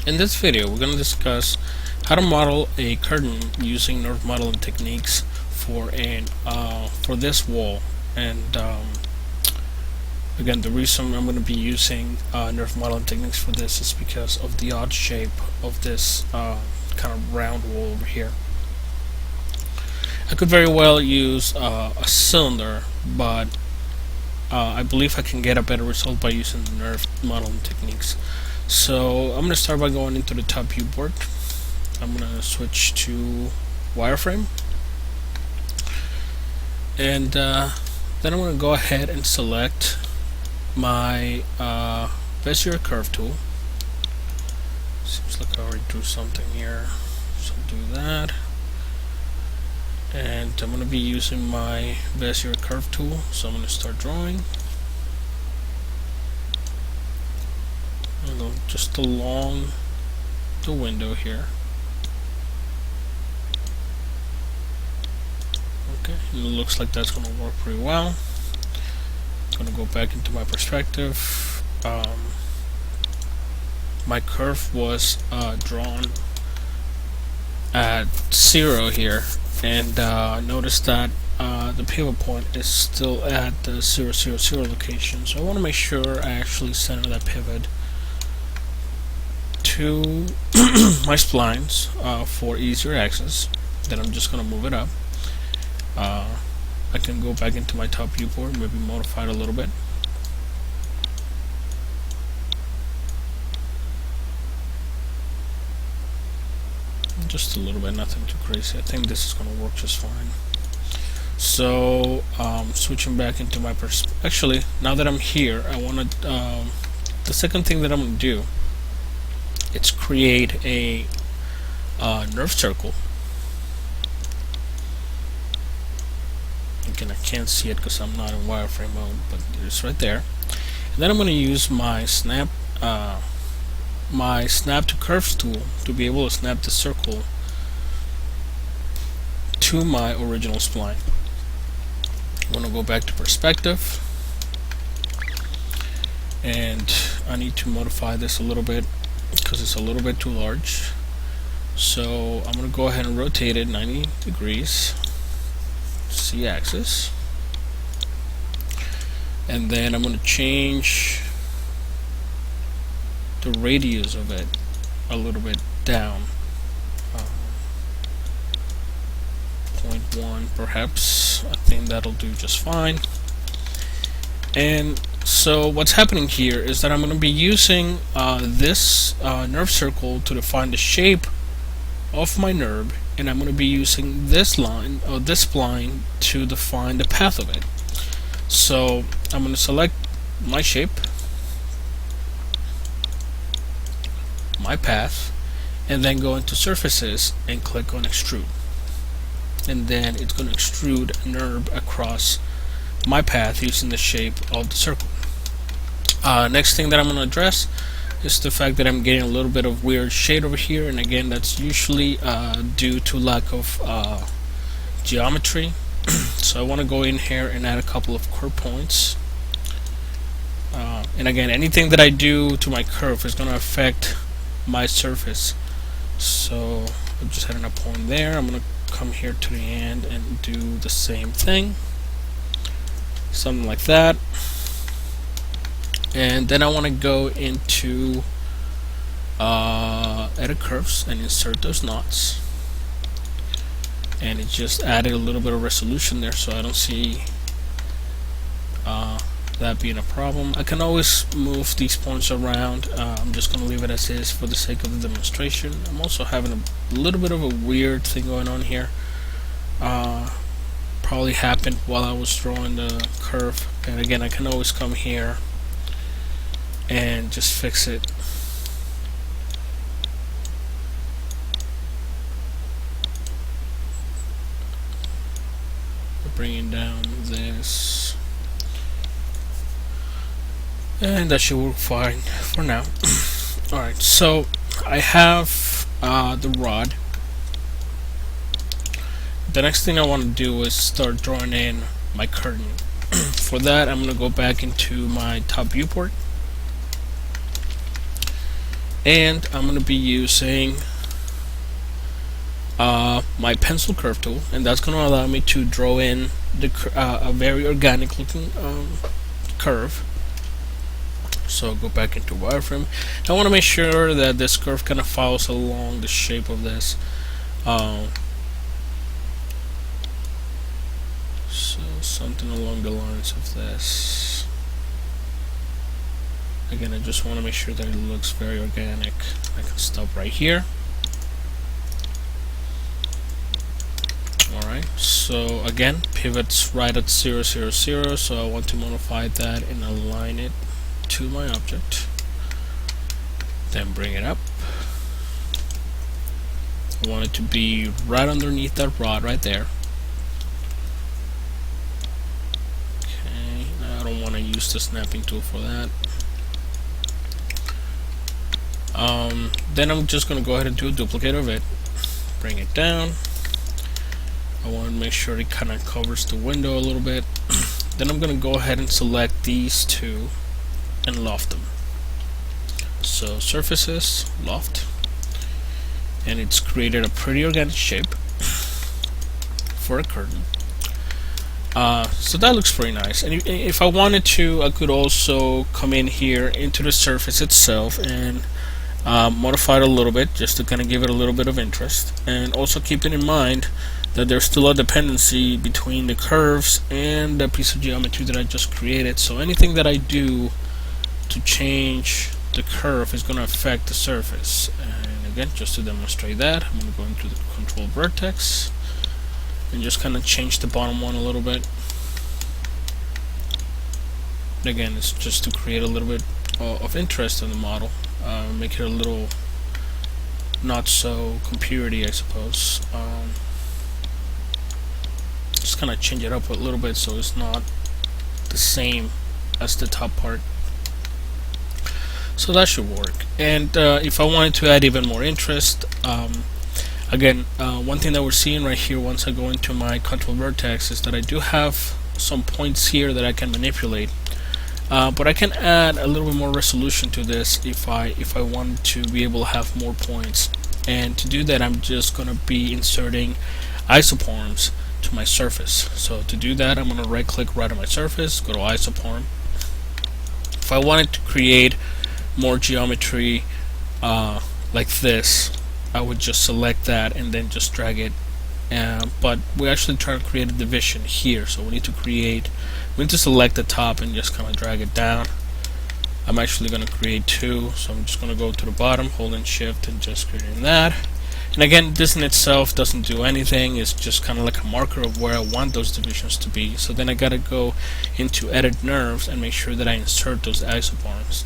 In this video, we're going to discuss how to model a curtain using nerve modeling techniques for this wall. And again, the reason I'm going to be using nerve modeling techniques for this is because of the odd shape of this kind of round wall over here. I could very well use a cylinder, but I believe I can get a better result by using the nerve modeling techniques. So I'm going to start by going into the top viewport. I'm going to switch to wireframe, and then I'm going to go ahead and select my Bezier curve tool. Seems like I already drew something here, so do that. And I'm going to be using my Bezier curve tool, so I'm going to start drawing. Just along the window here. Okay, and it looks like that's going to work pretty well. I'm going to go back into my perspective. My curve was drawn at 0 here, and notice that the pivot point is still at the 0, 0, 0 location. So I want to make sure I actually center that pivot to my splines for easier access. Then I'm just going to move it up. I can go back into my top viewport, maybe modify it a little bit. Just a little bit, nothing too crazy. I think this is going to work just fine. So switching back into my actually, now that I'm here, I want to the second thing that I'm going to do, it's create a nerve circle. Again, I can't see it because I'm not in wireframe mode, but it's right there. And then I'm going to use my snap to curves tool to be able to snap the circle to my original spline. I'm going to go back to perspective, and I need to modify this a little bit because it's a little bit too large. So I'm going to go ahead and rotate it 90 degrees, Z-axis, and then I'm going to change the radius of it a little bit down, 0.1 perhaps. I think that'll do just fine. And so what's happening here is that I'm going to be using this nerve circle to define the shape of my nerve, and I'm going to be using this line or this spline to define the path of it. So I'm going to select my shape, my path, and then go into surfaces and click on extrude, and then it's going to extrude a nerve across my path using the shape of the circle. Next thing that I'm going to address is the fact that I'm getting a little bit of weird shade over here, and again, that's usually due to lack of geometry. So I want to go in here and add a couple of curve points. And again, anything that I do to my curve is going to affect my surface. So I'm just adding a point there. I'm going to come here to the end and do the same thing, something like that. And then I want to go into edit curves and insert those knots, and it just added a little bit of resolution there, so I don't see that being a problem. I can always move these points around. I'm just going to leave it as is for the sake of the demonstration. I'm also having a little bit of a weird thing going on here. Probably happened while I was drawing the curve, and again, I can always come here and just fix it. Bringing down this, and that should work fine for now. Alright, so I have the rod. The next thing I want to do is start drawing in my curtain. For that, I'm going to go back into my top viewport, and I'm going to be using my pencil curve tool, and that's going to allow me to draw in a very organic looking curve. So go back into wireframe. I want to make sure that this curve kind of follows along the shape of this. So something along the lines of this. Again, I just want to make sure that it looks very organic. I can stop right here. Alright, so again, pivots right at 0, 0, 0, so I want to modify that and align it to my object. Then bring it up. I want it to be right underneath that rod right there. Okay, I don't want to use the snapping tool for that. Then I'm just going to go ahead and do a duplicate of it. Bring it down. I want to make sure it kind of covers the window a little bit. Then I'm going to go ahead and select these two and loft them. So surfaces, loft, and it's created a pretty organic shape for a curtain. So that looks pretty nice. And if I wanted to, I could also come in here into the surface itself and modify it a little bit, just to kind of give it a little bit of interest, and also keeping in mind that there's still a dependency between the curves and the piece of geometry that I just created. So anything that I do to change the curve is going to affect the surface. And again, just to demonstrate that, I'm going to go into the control vertex and just kind of change the bottom one a little bit. Again, it's just to create a little bit of interest in the model, make it a little not so computer-y, I suppose. Just kind of change it up a little bit so it's not the same as the top part. So that should work. And if I wanted to add even more interest, again, one thing that we're seeing right here once I go into my control vertex is that I do have some points here that I can manipulate. But I can add a little bit more resolution to this if I want to be able to have more points. And to do that, I'm just going to be inserting isoforms to my surface. So to do that, I'm going to right click right on my surface, go to isoform. If I wanted to create more geometry like this, I would just select that and then just drag it. But we're actually trying to create a division here, so we need to select the top and just kind of drag it down. I'm actually going to create two, so I'm just going to go to the bottom, holding shift and just creating that. And again, this in itself doesn't do anything, it's just kind of like a marker of where I want those divisions to be. So then I gotta go into edit nerves and make sure that I insert those isoforms.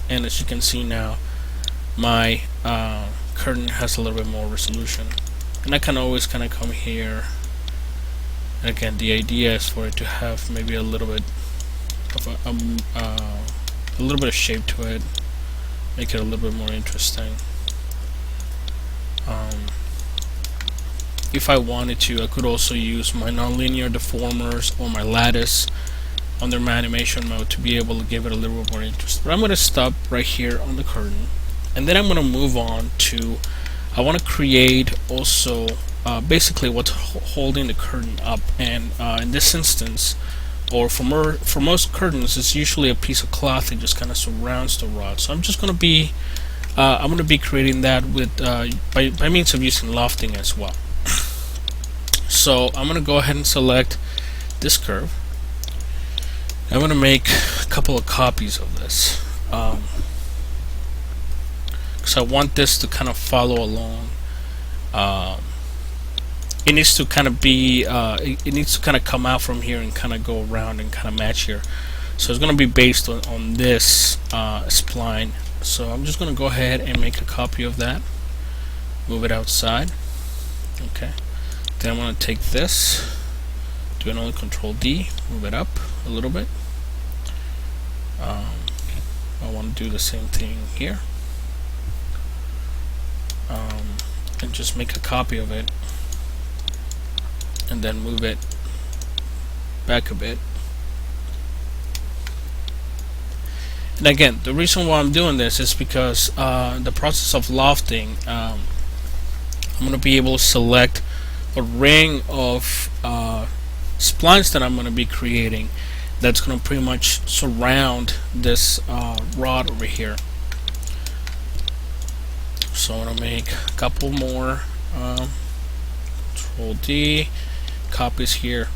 And as you can see now, my curtain has a little bit more resolution. And I can always kind of come here, and again, the idea is for it to have maybe a little bit of shape to it, make it a little bit more interesting. If I wanted to, I could also use my nonlinear deformers or my lattice under my animation mode to be able to give it a little bit more interest. But I'm going to stop right here on the curtain, and then I'm going to move on to, I want to create also basically what's holding the curtain up. And in this instance, or for most curtains, it's usually a piece of cloth that just kind of surrounds the rod. So I'm just going to be creating that with by means of using lofting as well. So I'm going to go ahead and select this curve. I'm going to make a couple of copies of this because I want this to kind of follow along. It needs to kind of be it needs to kind of come out from here and kind of go around and kind of match here. So it's going to be based on this spline. So I'm just going to go ahead and make a copy of that, move it outside. Okay, then I'm going to take this, do another Control D, move it up a little bit. I want to do the same thing here, and just make a copy of it, and then move it back a bit. And again, the reason why I'm doing this is because the process of lofting, I'm going to be able to select a ring of splines that I'm going to be creating that's going to pretty much surround this rod over here. So I'm going to make a couple more. Control D, copies here.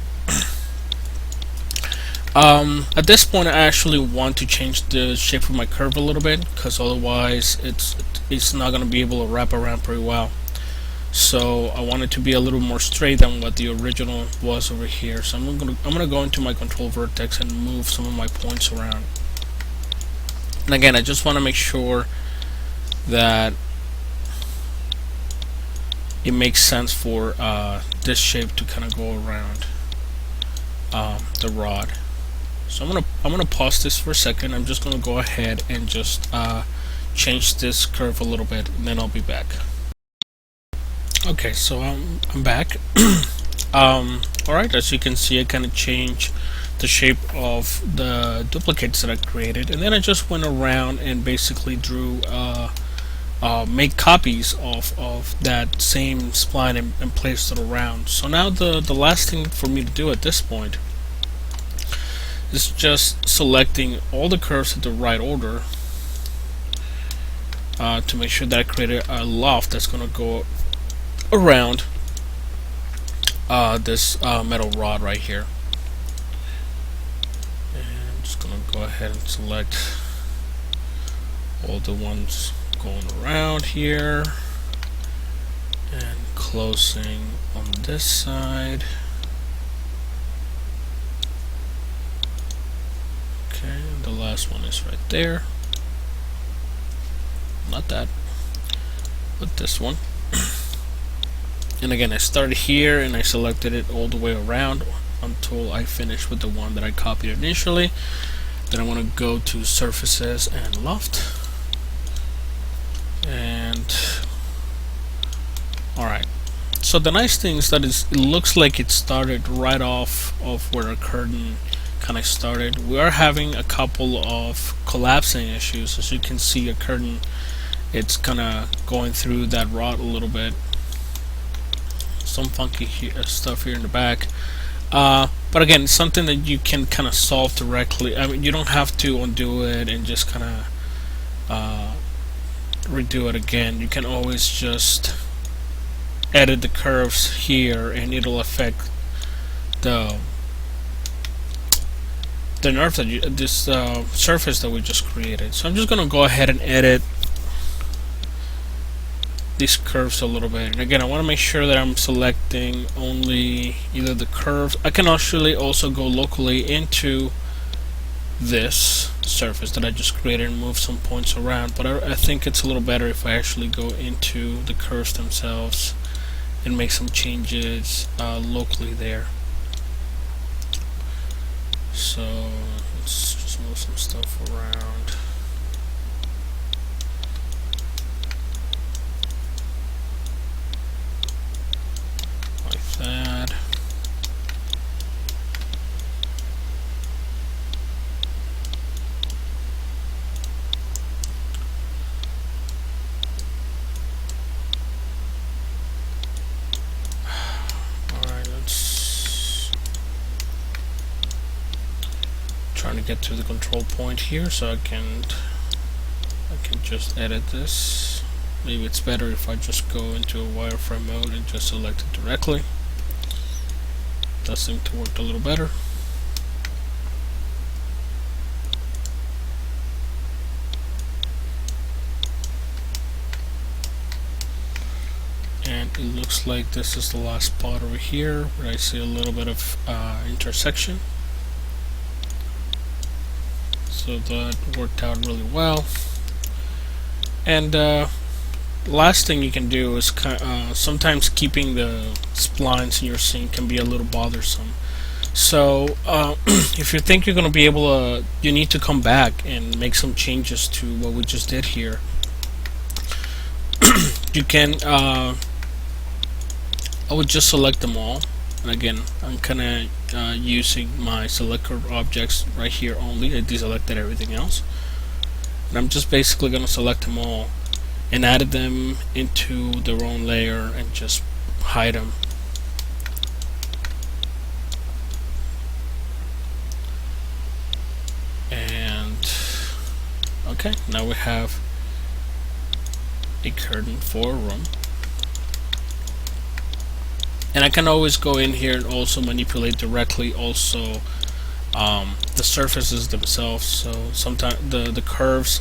At this point, I actually want to change the shape of my curve a little bit, because otherwise it's not going to be able to wrap around pretty well. So I want it to be a little more straight than what the original was over here. So I'm gonna go into my control vertex and move some of my points around. And again, I just want to make sure that it makes sense for this shape to kind of go around the rod. So I'm gonna pause this for a second. I'm just gonna go ahead and just change this curve a little bit, and then I'll be back. Okay, so I'm back. Alright, as you can see, I kind of changed the shape of the duplicates that I created, and then I just went around and basically drew make copies of that same spline and placed it around. So now the last thing for me to do at this point is just selecting all the curves in the right order to make sure that I created a loft that's going to go around this metal rod right here. And I'm just gonna go ahead and select all the ones going around here and closing on this side. Okay, and the last one is right there. Not that, but this one. And again, I started here and I selected it all the way around until I finished with the one that I copied initially. Then I want to go to surfaces and loft. And alright. So the nice thing is that it looks like it started right off of where our curtain kind of started. We are having a couple of collapsing issues. As you can see, a curtain, it's kind of going through that rod a little bit. Some funky stuff here in the back, but again, it's something that you can kind of solve directly. I mean, you don't have to undo it and just kind of redo it again. You can always just edit the curves here, and it'll affect the nerve that this surface that we just created. So I'm just gonna go ahead and edit these curves a little bit. And again, I want to make sure that I'm selecting only either the curves. I can actually also go locally into this surface that I just created and move some points around, but I think it's a little better if I actually go into the curves themselves and make some changes locally there. So let's just move some stuff around. That. Alright, let's trying to get to the control point here so I can just edit this. Maybe it's better if I just go into a wireframe mode and just select it directly. Does seem to work a little better. And it looks like this is the last spot over here where I see a little bit of intersection. So that worked out really well. And last thing you can do is sometimes keeping the splines in your scene can be a little bothersome. So if you think you're going to be able to, you need to come back and make some changes to what we just did here. You can I would just select them all, and again I'm kind of using my select curve objects right here only. I deselected everything else. And I'm just basically going to select them all and add them into their own layer and just hide them. And okay, now we have a curtain for a room. And I can always go in here and also manipulate directly also the surfaces themselves. So sometimes the curves,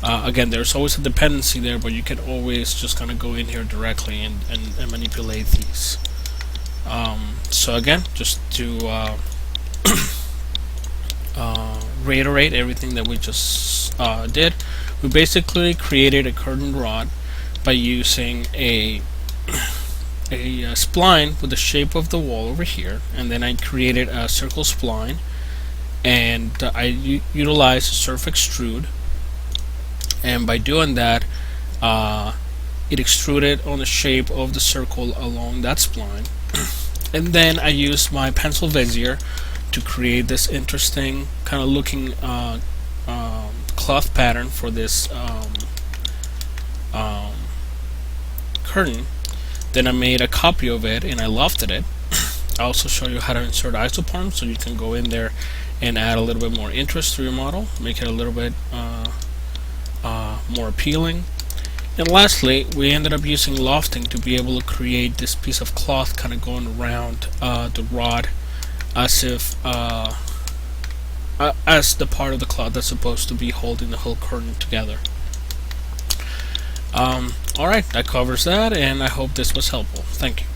again, there's always a dependency there, but you can always just kind of go in here directly and manipulate these. So again, just to reiterate everything that we just did, we basically created a curtain rod by using a spline with the shape of the wall over here, and then I created a circle spline, and I utilized surf extrude, and by doing that it extruded on the shape of the circle along that spline. And then I used my pencil vizier to create this interesting kind of looking cloth pattern for this curtain. Then I made a copy of it and I lofted it. I also show you how to insert isoforms, so you can go in there and add a little bit more interest to your model, make it a little bit more appealing. And lastly, we ended up using lofting to be able to create this piece of cloth kind of going around the rod, as if as the part of the cloth that's supposed to be holding the whole curtain together. Alright, that covers that, and I hope this was helpful. Thank you.